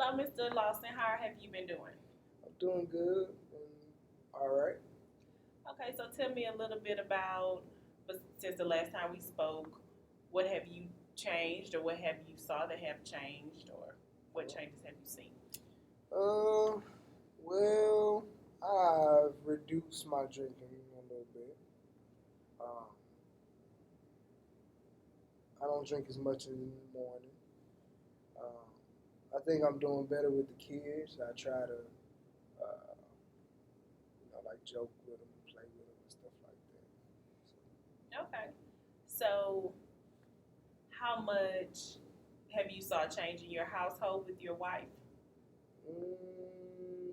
Hello, Mr. Lawson. How have you been doing? I'm doing good. All right. Okay, so tell me a little bit about, but since the last time we spoke, what have you changed, or what have you saw that have changed, or what changes have you seen? Uh, well, I've reduced my drinking a little bit. Um, I don't drink as much in the morning. I think I'm doing better with the kids. I try to, like joke with them, play with them, and stuff like that. Okay, so how much have you saw change in your household with your wife? Mm,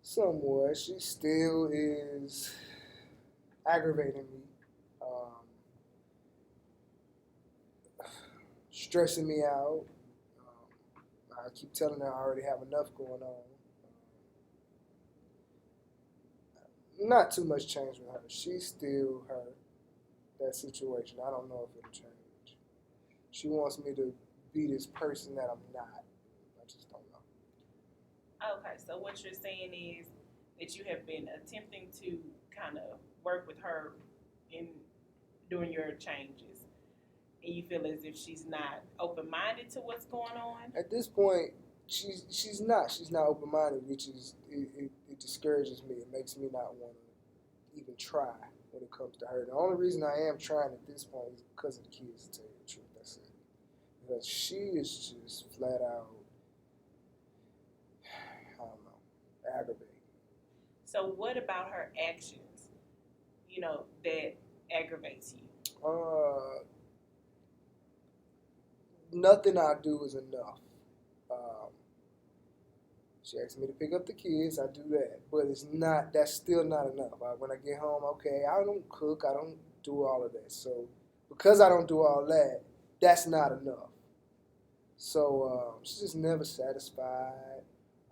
Somewhat. She still is aggravating me. Um, Stressing me out. I keep telling her I already have enough going on. Not too much change with her. She's still her. That situation. I don't know if it'll change. She wants me to be this person that I'm not. I just don't know. Okay, so what you're saying is that you have been attempting to kind of work with her in doing your changes, and you feel as if she's not open minded to what's going on. At this point, she's not. She's not open minded, which is it discourages me. It makes me not want to even try when it comes to her. The only reason I am trying at this point is because of the kids. To tell you the truth, that's it. Because she is just flat out, I don't know, aggravating. So, what about her actions, that aggravates you? Nothing I do is enough. Um, she asks me to pick up the kids, I do that, but it's not. That's still not enough. When I get home, okay, I don't cook, I don't do all of that. So because I don't do all that, that's not enough. So she's just never satisfied.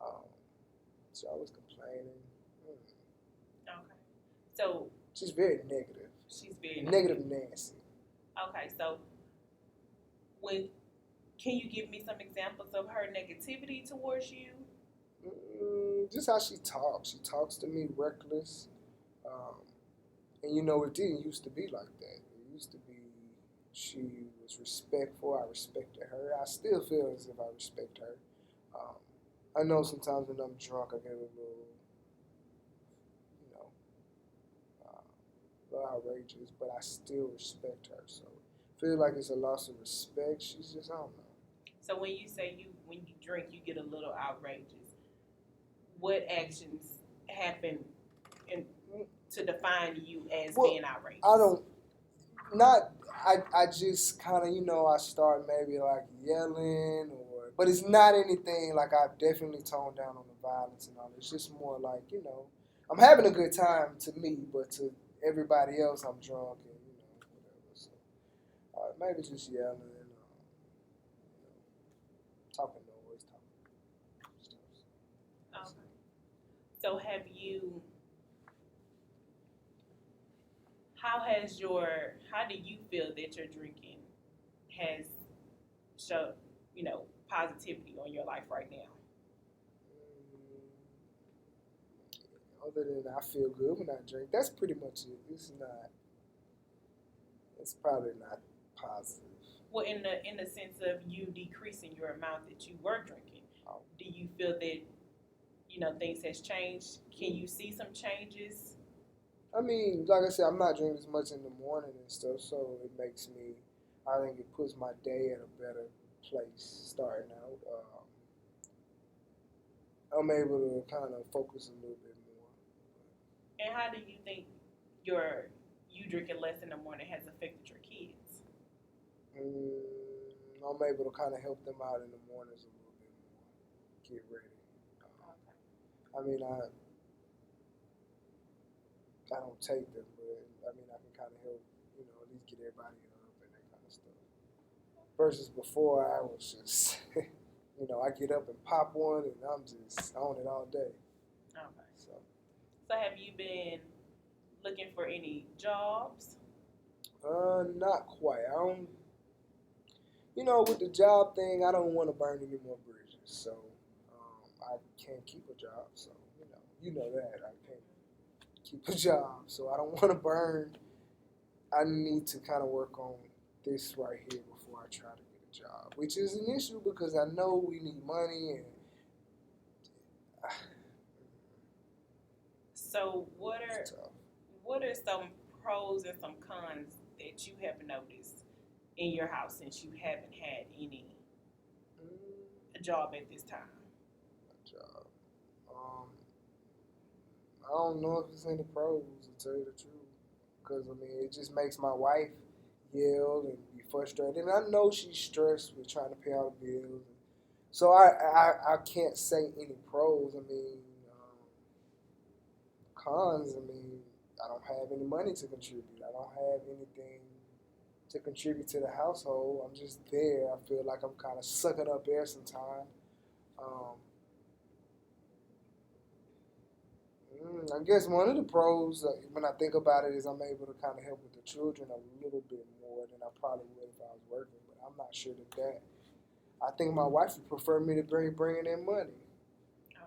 Um, she's always complaining. Mm. Okay. So, She's very negative. she's very Negative Nancy. Okay, so when can you give me some examples of her negativity towards you? Just how she talks. She talks to me reckless. Um, and it didn't used to be like that. It used to be she was respectful. I respected her. I still feel as if I respect her. Um, I know sometimes when I'm drunk, I get you know, a little outrageous, but I still respect her. So I feel like it's a loss of respect. She's just, I don't know. So when you say when you drink you get a little outrageous, what actions happen in, to define you as Well, being outrageous? I don't, not, I just kind of, I start maybe like yelling but it's not anything like I've definitely toned down on the violence and all. It's just more like, I'm having a good time to me, but to everybody else, I'm drunk and, whatever. So maybe just yelling and, talking noise, talking stuff. Okay. So have you? How do you feel that your drinking has showed, positivity on your life right now? Other than I feel good when I drink, that's pretty much it. It's probably not positive. Well, in the sense of you decreasing your amount that you were drinking, do you feel that things has changed? Can you see some changes? I mean, like I said, I'm not drinking as much in the morning and stuff, so it makes me. I think it puts my day in a better place starting out. I'm able to kind of focus a little bit more. And how do you think you drinking less in the morning has affected your kids? I'm able to kind of help them out in the mornings a little bit more, get ready. Okay. I mean, I don't take them, but I mean, I can kind of help, at least get everybody up and that kind of stuff. Versus before, I was just, I get up and pop one and I'm just on it all day. Okay. So have you been looking for any jobs? Not quite. I don't. you know, with the job thing, I don't want to burn any more bridges. So I can't keep a job. So you know that I can't keep a job. So I don't want to burn. I need to kind of work on this right here before I try to get a job, which is an issue because I know we need money and. So It's tough. what are some pros and some cons that you have noticed in your house since you haven't had any job at this time? Job. Um, I don't know if it's any pros to tell you the truth, because I mean it just makes my wife yell and be frustrated, and I know she's stressed with trying to pay all the bills. So I can't say any pros. I mean, cons. I mean, I don't have any money to contribute. I don't have anything to contribute to the household. I'm just there. I feel like I'm kind of sucking up air sometimes. Um, I guess one of the pros, when I think about it, is I'm able to kind of help with the children a little bit more than I probably would if I was working. But I'm not sure that. I think my wife would prefer me to bringing in money. Okay.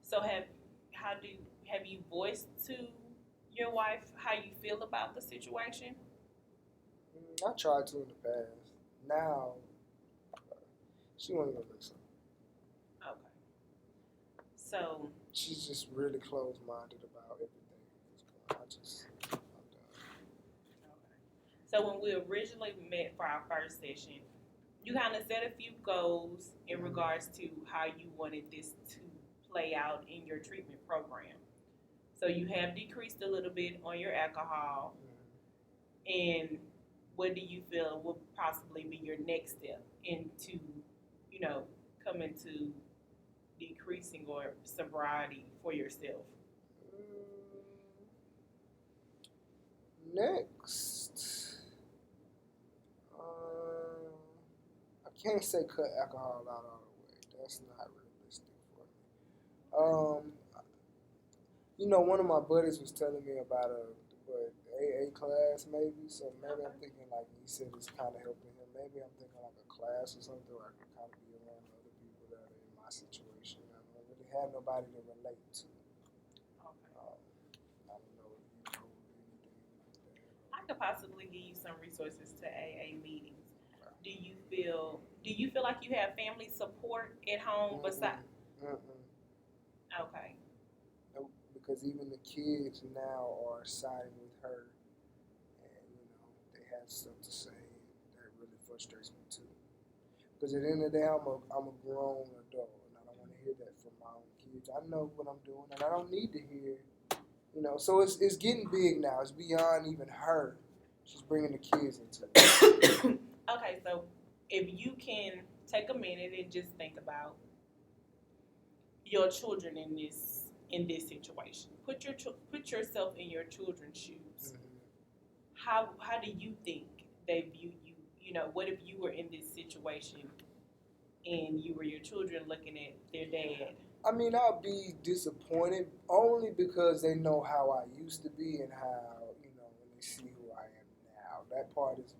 So how do have you voiced to your wife how you feel about the situation? I tried to in the past. Now she won't even listen. Okay. So She's just really closed-minded about everything at this point. I'm done. okay. So when we originally met for our first session, you kind of set a few goals in regards to how you wanted this to play out in your treatment program. So you have decreased a little bit on your alcohol, and what do you feel will possibly be your next step into, you know, coming to decreasing or sobriety for yourself? Next, uh, I can't say cut alcohol out all the way. That's not realistic for me. One of my buddies was telling me about AA class maybe. So maybe I'm thinking like he said it's kind of helping him. Maybe I'm thinking like a class or something where I can kind of be around other people that are in my situation. I don't really have nobody to relate to. Okay. I don't know if you know anything like that. I could possibly give you some resources to AA meetings. Do you feel like you have family support at home besides? Okay. Nope, because even the kids now are siding with her, and they have stuff to say that really frustrates me too. Because at the end of the day, I'm a grown adult, and I don't want to hear that from my own kids. I know what I'm doing, and I don't need to hear. So it's getting big now. It's beyond even her. She's bringing the kids into it. Okay, so if you can take a minute and just think about your children in this situation. Put yourself in your children's shoes. How do you think they view you? What if you were in this situation and you were your children looking at their dad? I mean, I'll be disappointed only because they know how I used to be and how, when they see who I am now. That part is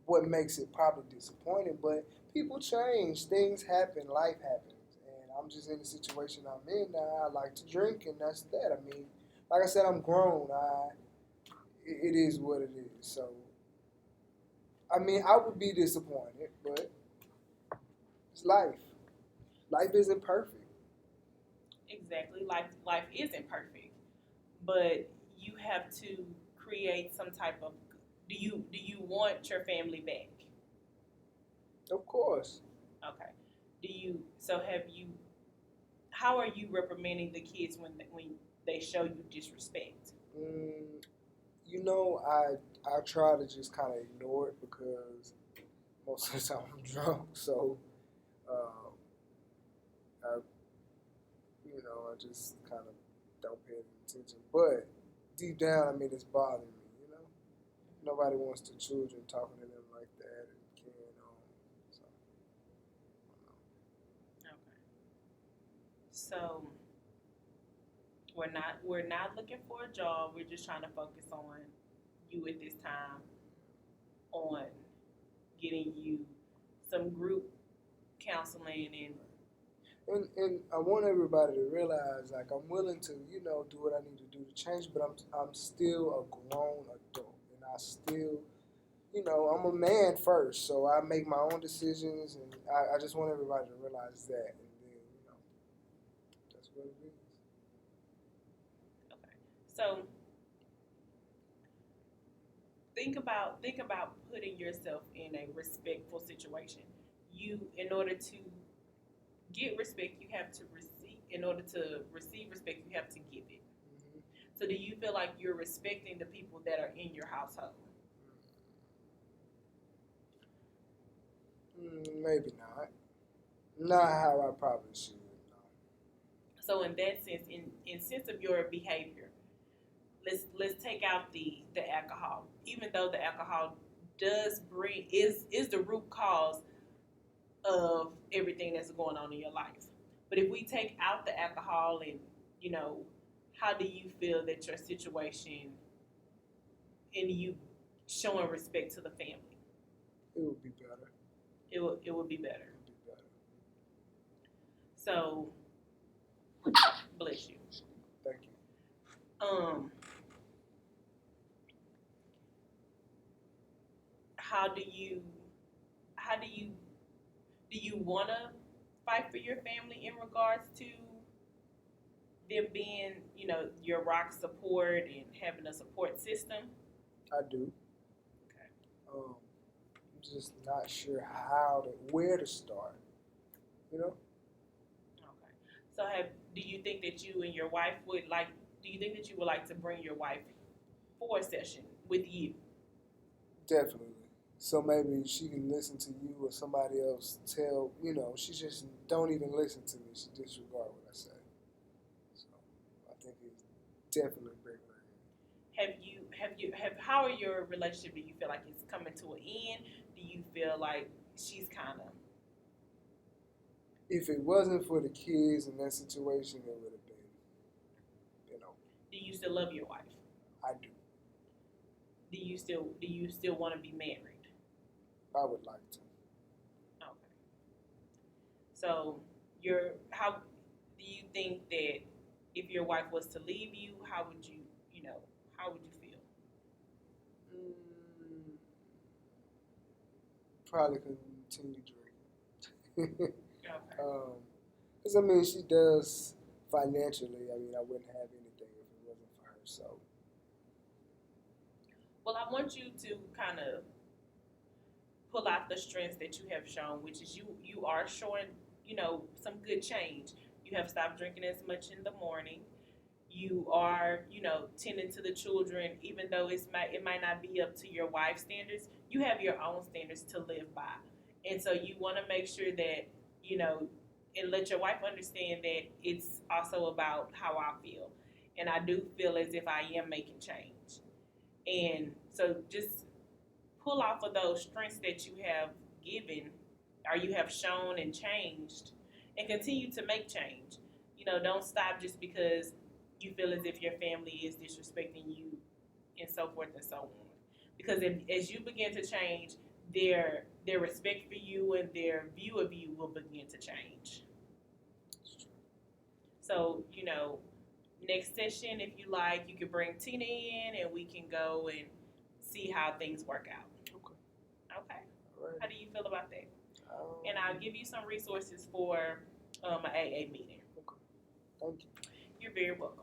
what makes it probably disappointing. But people change, things happen, life happens. And I'm just in the situation I'm in now. I like to drink, and that's that. I mean, like I said, I'm grown. It is what it is. So, I mean, I would be disappointed, but it's life. Life isn't perfect. Exactly. Life isn't perfect, but you have to create some type of. Do you want your family back? Of course. Okay. Have you? How are you reprimanding the kids when they show you disrespect? Mm, I try to just kind of ignore it because most of the time I'm drunk. So, uh, I I just kind of don't pay any attention. But deep down, I mean, it's bothering me. Nobody wants the children talking to them like that and carrying on. So, Okay. So we're not looking for a job. We're just trying to focus on you at this time, on getting you some group counseling And I want everybody to realize, like, I'm willing to, do what I need to do to change, but I'm still a grown adult, and I still, I'm a man first, so I make my own decisions, and I just want everybody to realize that, and then, that's what it is. okay. So think about putting yourself in a respectful situation. In order to get respect, you have to receive. In order to receive respect, you have to give it. Mm-hmm. So, do you feel like you're respecting the people that are in your household? Maybe not. Not how I probably should. No. So, in that sense, in sense of your behavior, let's take out the alcohol. Even though the alcohol does bring is the root cause of everything that's going on in your life. But if we take out the alcohol and, how do you feel that your situation and you showing respect to the family? It would be better. It would be better. It would be better. So, bless you. Thank you. How do you want to fight for your family in regards to them being, your rock support and having a support system? I do. Okay. I'm just not sure where to start. Okay. So do you think that you and your wife would like? Do you think that you would like to bring your wife for a session with you? Definitely. So maybe she can listen to you or somebody else tell, she just don't even listen to me. She disregard what I say. So I think it's definitely bigger. How are your relationship? Do you feel like it's coming to an end? Do you feel like she's kind of? If it wasn't for the kids in that situation, it would have been, Do you still love your wife? I do. Do you still want to be married? I would like to. Okay. So how do you think that if your wife was to leave you, how would you feel? Probably continue drinking. Okay. Because she does financially. I wouldn't have anything if it wasn't for her. So. Well, I want you to kind of pull out the strengths that you have shown, which is you are showing, some good change. You have stopped drinking as much in the morning. You are, tending to the children, even though it might not be up to your wife's standards. You have your own standards to live by, and so you want to make sure that and let your wife understand that it's also about how I feel, and I do feel as if I am making change, and so just pull off of those strengths that you have given or you have shown and changed and continue to make change. Don't stop just because you feel as if your family is disrespecting you and so forth and so on. Because as you begin to change, their respect for you and their view of you will begin to change. So, next session, if you like, you can bring Tina in and we can go and see how things work out. Okay. Right. How do you feel about that? And I'll give you some resources for an AA meeting. Okay. Thank you. You're very welcome.